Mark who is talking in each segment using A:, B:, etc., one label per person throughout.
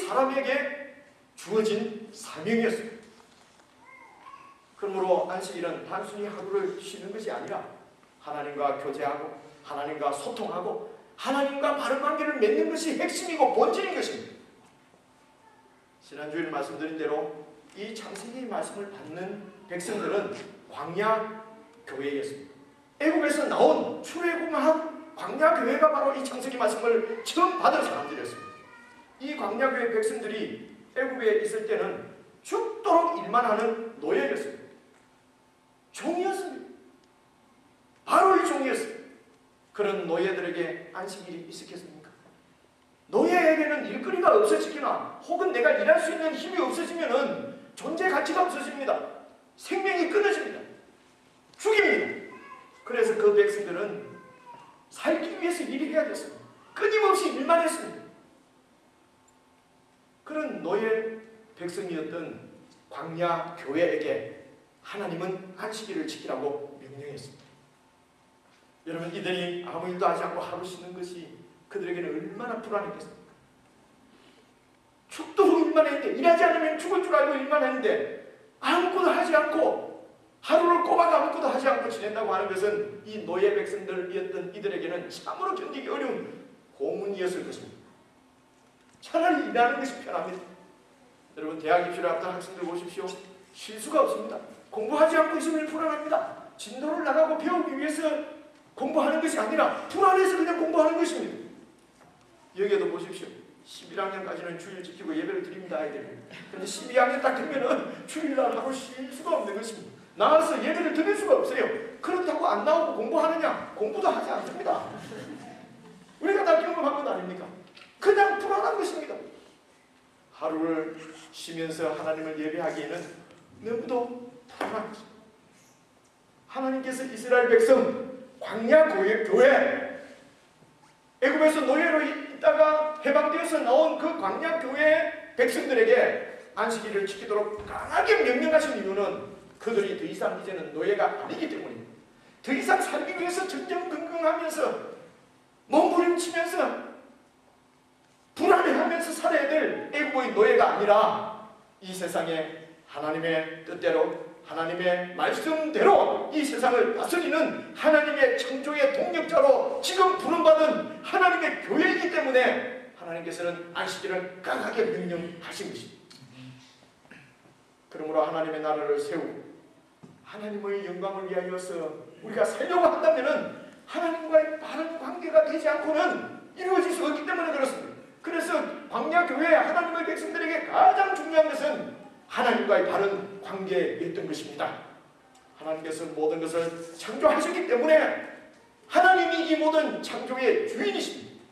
A: 사람에게 주어진 사명이었습니다. 그러므로 안식일은 단순히 하루를 쉬는 것이 아니라 하나님과 교제하고 하나님과 소통하고 하나님과 바른 관계를 맺는 것이 핵심이고 본질인 것입니다. 지난주에 말씀드린 대로 이 창세기 말씀을 받는 백성들은 광야 교회였습니다. 애굽에서 나온 출애굽한 광야 교회가 바로 이 창세기 말씀을 처음 받은 사람들이었습니다. 이 광야 교회 백성들이 애굽에 있을 때는 죽도록 일만 하는 노예였습니다. 종이었습니다. 바로 이 종이었습니다. 그런 노예들에게 안식일이 있었겠습니까? 노예에게는 일거리가 없어지거나 혹은 내가 일할 수 있는 힘이 없어지면 존재 가치가 없어집니다. 생명이 끊어집니다. 죽입니다. 그래서 그 백성들은 살기 위해서 일해야 됐습니다. 끊임없이 일만 했습니다. 그런 노예 백성이었던 광야 교회에게 하나님은 안식일을 지키라고 명령했습니다. 여러분, 이들이 아무 일도 하지 않고 하루 쉬는 것이 그들에게는 얼마나 불안했겠습니까? 죽도록 일만 했는데, 일하지 않으면 죽을 줄 알고 일만 했는데 아무것도 하지 않고 하루를 꼬박 아무것도 하지 않고 지낸다고 하는 것은 이 노예 백성들이었던 이들에게는 참으로 견디기 어려운 고문이었을 것입니다. 차라리 일하는 것이 편합니다. 여러분, 대학 입시를 앞둔 학생들 보십시오. 쉴 수가 없습니다. 공부하지 않고 있으면 불안합니다. 진도를 나가고 배우기 위해서 공부하는 것이 아니라 불안해서 그냥 공부하는 것입니다. 여기에도 보십시오. 11학년까지는 주일 지키고 예배를 드립니다, 아이들이. 그런데 12학년 딱 되면은 주일날 하루 쉴 수가 없는 것입니다. 나와서 예배를 드릴 수가 없어요. 그렇다고 안 나오고 공부하느냐? 공부도 하지 않습니다. 우리가 다 경험한 것 아닙니까? 그냥 불안한 것입니다. 하루를 쉬면서 하나님을 예배하기에는 너무도 불안한 것입니다. 하나님께서 이스라엘 백성 광야 교회 애굽에서 노예로 있다가 해방되어서 나온 그 광야 교회 백성들에게 안식일을 지키도록 강하게 명령하신 이유는 그들이 더 이상 이제는 노예가 아니기 때문입니다. 더 이상 살기 위해서 전전긍긍하면서 몸부림치면서 불안해하면서 살아야 될 애굽의 노예가 아니라 이 세상에 하나님의 뜻대로 하나님의 말씀대로 이 세상을 다스리는 하나님의 창조의 동력자로 지금 부름받은 하나님의 교회이기 때문에 하나님께서는 안식일을 강하게 명령하신 것입니다. 그러므로 하나님의 나라를 세우고 하나님의 영광을 위하여서 우리가 살려고 한다면 하나님과의 바른 관계가 되지 않고는 이루어질 수 없기 때문에 그렇습니다. 그래서 광야교회 하나님의 백성들에게 가장 중요한 것은 하나님과의 바른 관계였던 것입니다. 하나님께서 모든 것을 창조하셨기 때문에 하나님이 이 모든 창조의 주인이십니다.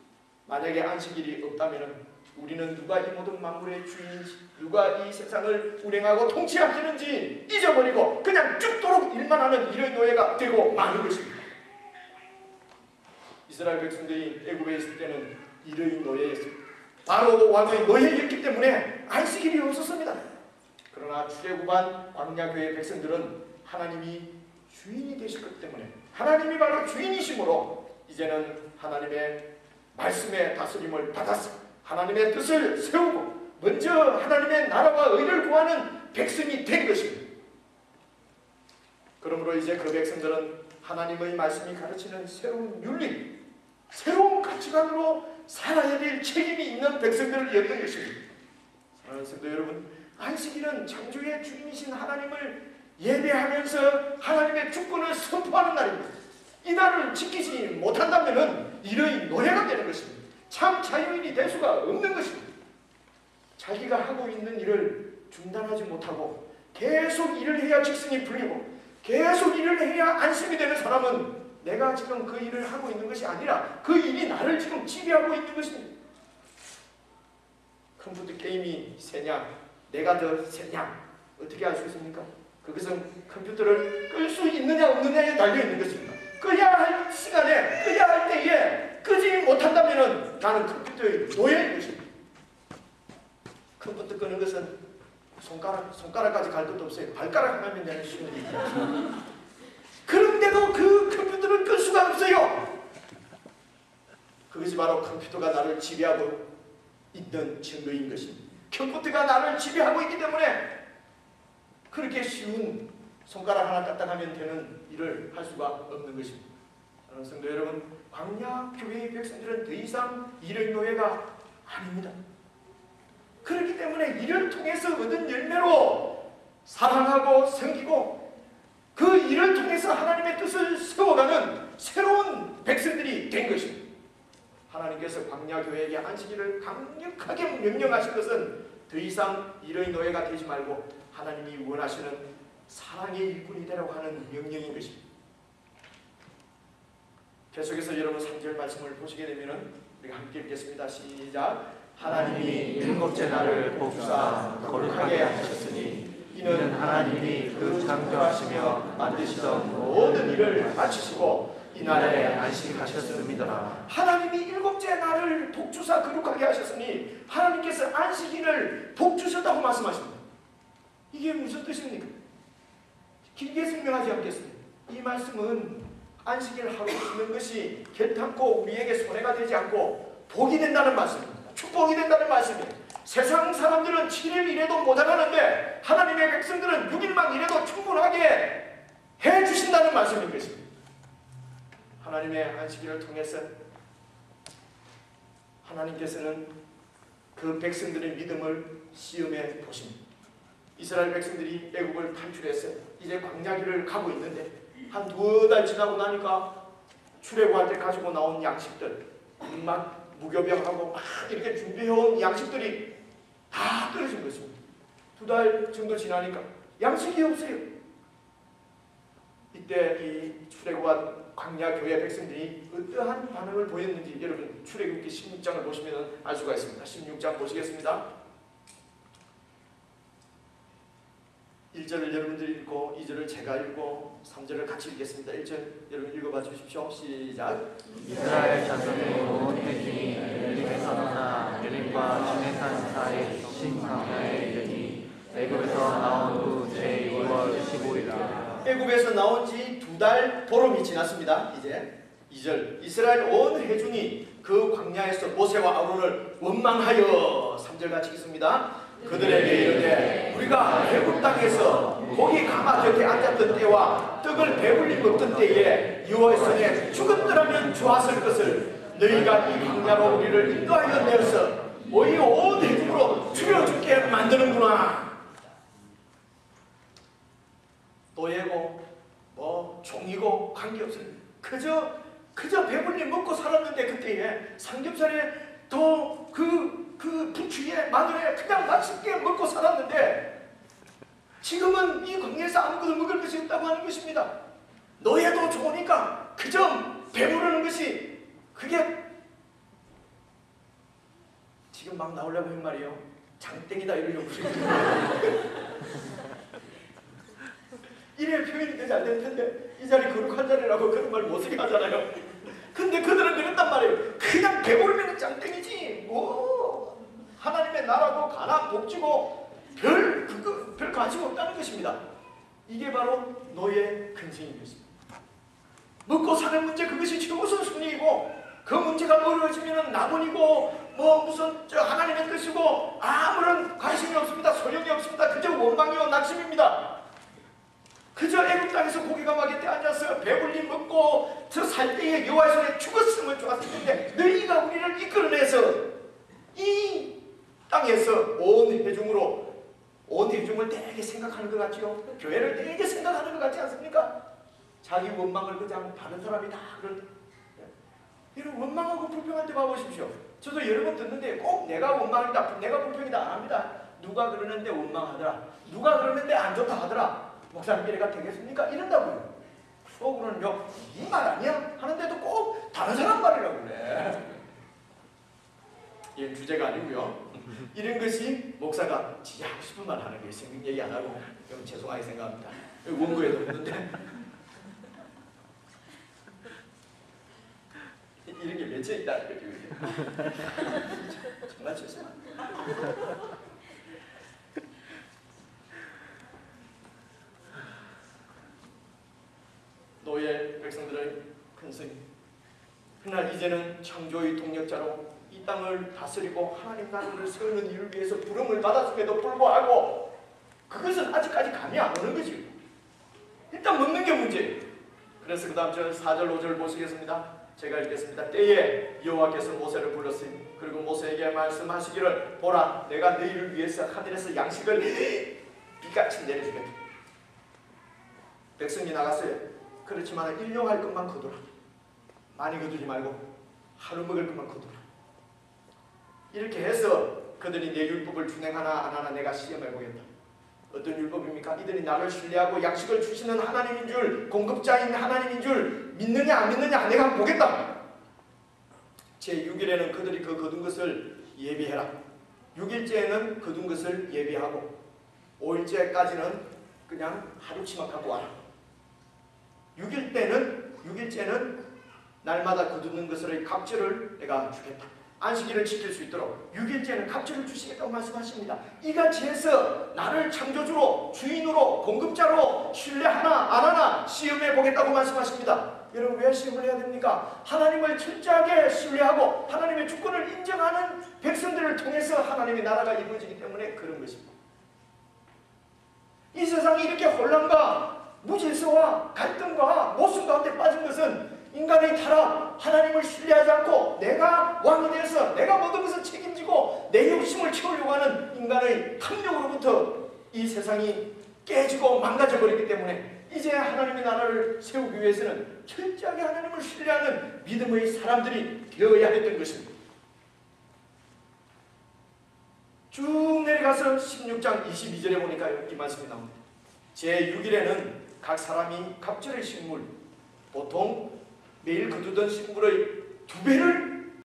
A: 만약에 안식일이 없다면 우리는 누가 이 모든 만물의 주인인지, 누가 이 세상을 운행하고 통치하시는지 잊어버리고 그냥 죽도록 일만 하는 이런 노예가 되고 마는 것입니다. 이스라엘 백성들이 애굽에 있을 때는 이러한 노예였습니다. 바로 왕의 노예였기 때문에 안식일이 없었습니다. 그러나 출애굽한 광야교회 백성들은 하나님이 주인이 되셨기 때문에 하나님이 바로 주인이시므로 이제는 하나님의 말씀의 다스림을 받았어 하나님의 뜻을 세우고 먼저 하나님의 나라와 의를 구하는 백성이 된 것입니다. 그러므로 이제 그 백성들은 하나님의 말씀이 가르치는 새로운 윤리, 새로운 가치관으로 살아야 될 책임이 있는 백성들이었던 것입니다. 사랑하는 성도 여러분, 안식일은 창조의 주인이신 하나님을 예배하면서 하나님의 주권을 선포하는 날입니다. 이 날을 지키지 못한다면 이러한 노예가 되는 것입니다. 참 자유인이 될 수가 없는 것입니다. 자기가 하고 있는 일을 중단하지 못하고 계속 일을 해야 직성이 풀리고 계속 일을 해야 안심이 되는 사람은 내가 지금 그 일을 하고 있는 것이 아니라 그 일이 나를 지금 지배하고 있는 것입니다. 컴퓨터 게임이 세냐 내가 더 세냐 어떻게 알 수 있습니까? 그것은 컴퓨터를 끌 수 있느냐 없느냐에 달려있는 것입니다. 끄야 할 시간에 끄야 할 때에 끄지 못한다면 나는 컴퓨터의 노예인 것입니다. 컴퓨터 끄는 것은 손가락까지 갈 것도 없어요. 발가락 하나면 되는 수준입니다. 그런데도 그 컴퓨터를 끌 수가 없어요. 그것이 바로 컴퓨터가 나를 지배하고 있는 증거인 것입니다. 경고트가 나를 지배하고 있기 때문에 그렇게 쉬운 손가락 하나 까딱하면 되는 일을 할 수가 없는 것입니다. 사랑하는 성도 여러분, 광야 교회의 백성들은 더 이상 이런 노예가 아닙니다. 그렇기 때문에 이를 통해서 얻은 열매로 사랑하고 섬기고 그 일을 통해서 하나님의 뜻을 세워가는 새로운 백성들이 된 것입니다. 하나님께서 광야 교회에게 안식일을 강력하게 명령하신 것은 더 이상 이런 노예가 되지 말고 하나님이 원하시는 사랑의 일꾼이 되라고 하는 명령인 것입니다. 계속해서 여러분 3절 말씀을 보시게 되면 우리가 함께 읽겠습니다. 시작. 하나님이 일곱째 날을 복주사 거룩하게 하셨으니 이는 하나님이 그 창조하시며 만드시던 모든 일을 마치시고 이 날에 안식하셨습니다. 하나님이 일곱째 날을 복주사 거룩하게 하셨으니 하나님께서 안식일을 복주셨다고 말씀하십니다. 이게 무슨 뜻입니까? 길게 설명하지 않겠습니다. 이 말씀은 안식일 하루 쉬는 것이 결탄코 우리에게 손해가 되지 않고 복이 된다는 말씀입니다. 축복이 된다는 말씀이에요. 세상 사람들은 7일 일해도 모자라는데 하나님의 백성들은 6일만 일해도 충분하게 해주신다는 말씀인 것입니다. 하나님의 안식일을 통해서 하나님께서는 그 백성들의 믿음을 시험해 보십니다. 이스라엘 백성들이 애국을 탈출해서 이제 광야길을 가고 있는데 한 2달 지나고 나니까 출애굽할 때 가지고 나온 양식들 막 무교병하고 막 이렇게 준비해온 양식들이 다 떨어진 것입니다. 2달 정도 지나니까 양식이 없어요. 이때 이 출애굽한 광야 교회 백성들이 어떠한 반응을 보였는지 여러분 출애굽기 16장을 보시면 알 수가 있습니다. 16장 보시겠습니다. 1절을 여러분들이 읽고 2절을 제가 읽고 3절을 같이 읽겠습니다. 1절 여러분 읽어봐 주십시오. 시작.
B: 이스라엘 자손의 온 회중이 엘림에서 떠나 엘림과 시내산 사이 신광야에 이르니 애굽에서 나온 후 제2월 15일이라.
A: 애굽에서 나온 지 2달 보름이 지났습니다. 이제 2절 이스라엘 온 회중이 그 광야에서 모세와 아론을 원망하여 3절 같이 읽습니다. 그들에게 이르되 우리가 애굽 땅에서 고기 가마 곁에 앉았던 때와 떡을 배불리 먹던 때에 여호와의 손에 죽었더라면 좋았을 것을 너희가 이 광야로 우리를 인도하여 내어서 너희 온 회중으로 죽여 죽게 만드는구나. 노예고 뭐 종이고 관계없습니다. 그저 배불리 먹고 살았는데 그때에 삼겹살에 더 그 부추에 마늘에 그냥 맛있게 먹고 살았는데 지금은 이 광야에서 아무것도 먹을 것이 없다고 하는 것입니다. 노예도 좋으니까 그저 배부르는 것이 그게 지금 막 나오려고 한 말이에요. 장땡이다 이러려고 이래 표현이 되지 않을 텐데 이 자리 거룩한 자리라고 그런 말 못 쓰게 하잖아요. 근데 그들은 그랬단 말이에요. 그냥 배부르면 짱땡이지 뭐 하나님의 나라고 가난 복지고 별 관심 없다는 것입니다. 이게 바로 노예 근성인 것입니다. 먹고 사는 문제 그것이 지금 무슨 순위이고 그 문제가 멀어지면 나분이고 뭐 무슨 하나님의 뜻이고 아무런 관심이 없습니다. 소용이 없습니다. 그저 원망이요 낙심입니다. 그저 애굽 땅에서 고기가 막에 때 앉아서 배불리 먹고 저 살 때에 여호와의 손에 죽었으면 좋았을 텐데 너희가 우리를 이끌어내서 이 땅에서 온 회중을 되게 생각하는 것 같지요. 교회를 되게 생각하는 것 같지 않습니까? 자기 원망을 그냥 다른 사람이 다 그런 이런 원망하고 불평할 때 봐보십시오. 저도 여러 번 듣는데 꼭 내가 원망이다 내가 불평이다 안 합니다. 누가 그러는데 원망하더라 누가 그러는데 안 좋다 하더라 목사님 이래가 되겠습니까? 이런다고요. 속으로는요 이 말 아니야? 하는데도 꼭 다른 사람 말이라고 그래. 이게 주제가 아니고요. 이런 것이 목사가 진짜 하고 싶은 말 하는 거예요. 생각 얘기 안 하고 좀 죄송하게 생각합니다. 원고에도 없는데 이런 게 몇째 있다는 거죠. 정말 죄송합니다. 노예 백성들의 근성이 그러나 이제는 창조의 동력자로 이 땅을 다스리고 하나님 나라를 세우는 일을 위해서 부름을 받았음에도 불구하고 그것은 아직까지 감이 안 오는 거지. 일단 먹는 게 문제예요. 그래서 그 다음 절 4절 5절 보시겠습니다. 제가 읽겠습니다. 때에 여호와께서 모세를 불렀으니 그리고 모세에게 말씀하시기를 보라 내가 너희를 위해서 하늘에서 양식을 비같이 내려주겠다. 백성이 나갔어요. 그렇지만 일용할 것만 거두라. 많이 거두지 말고 하루 먹을 것만 거두라. 이렇게 해서 그들이 내 율법을 준행하나 안 하나 내가 시험해 보겠다. 어떤 율법입니까? 이들이 나를 신뢰하고 양식을 주시는 하나님인 줄, 공급자인 하나님인 줄 믿느냐 안 믿느냐 내가 한번 보겠다. 제6일에는 그들이 그 거둔 것을 예비해라. 6일째에는 거둔 것을 예비하고 5일째까지는 그냥 하루치만 갖고 와라. 6일째는 날마다 거두는 것을 갑절을 내가 주겠다. 안식일을 지킬 수 있도록 6일째는 갑절을 주시겠다고 말씀하십니다. 이같이 해서 나를 창조주로 주인으로 공급자로 신뢰하나 안 하나 시험해 보겠다고 말씀하십니다. 여러분 왜 시험을 해야 됩니까? 하나님을 철저하게 신뢰하고 하나님의 주권을 인정하는 백성들을 통해서 하나님의 나라가 이루어지기 때문에 그런 것입니다. 이 세상이 이렇게 혼란과 무질서와 갈등과 모순 가운데 빠진 것은 인간의 타락, 하나님을 신뢰하지 않고 내가 왕이 되어서 내가 모든 것을 책임지고 내 욕심을 채우려고 하는 인간의 탐욕으로부터 이 세상이 깨지고 망가져 버렸기 때문에 이제 하나님의 나라를 세우기 위해서는 철저하게 하나님을 신뢰하는 믿음의 사람들이 되어야 했던 것입니다. 쭉 내려가서 16장 22절에 보니까 이 말씀이 나옵니다. 제6일에는 각 사람이 갑절의 식물, 보통 매일 거두던 식물의 2배를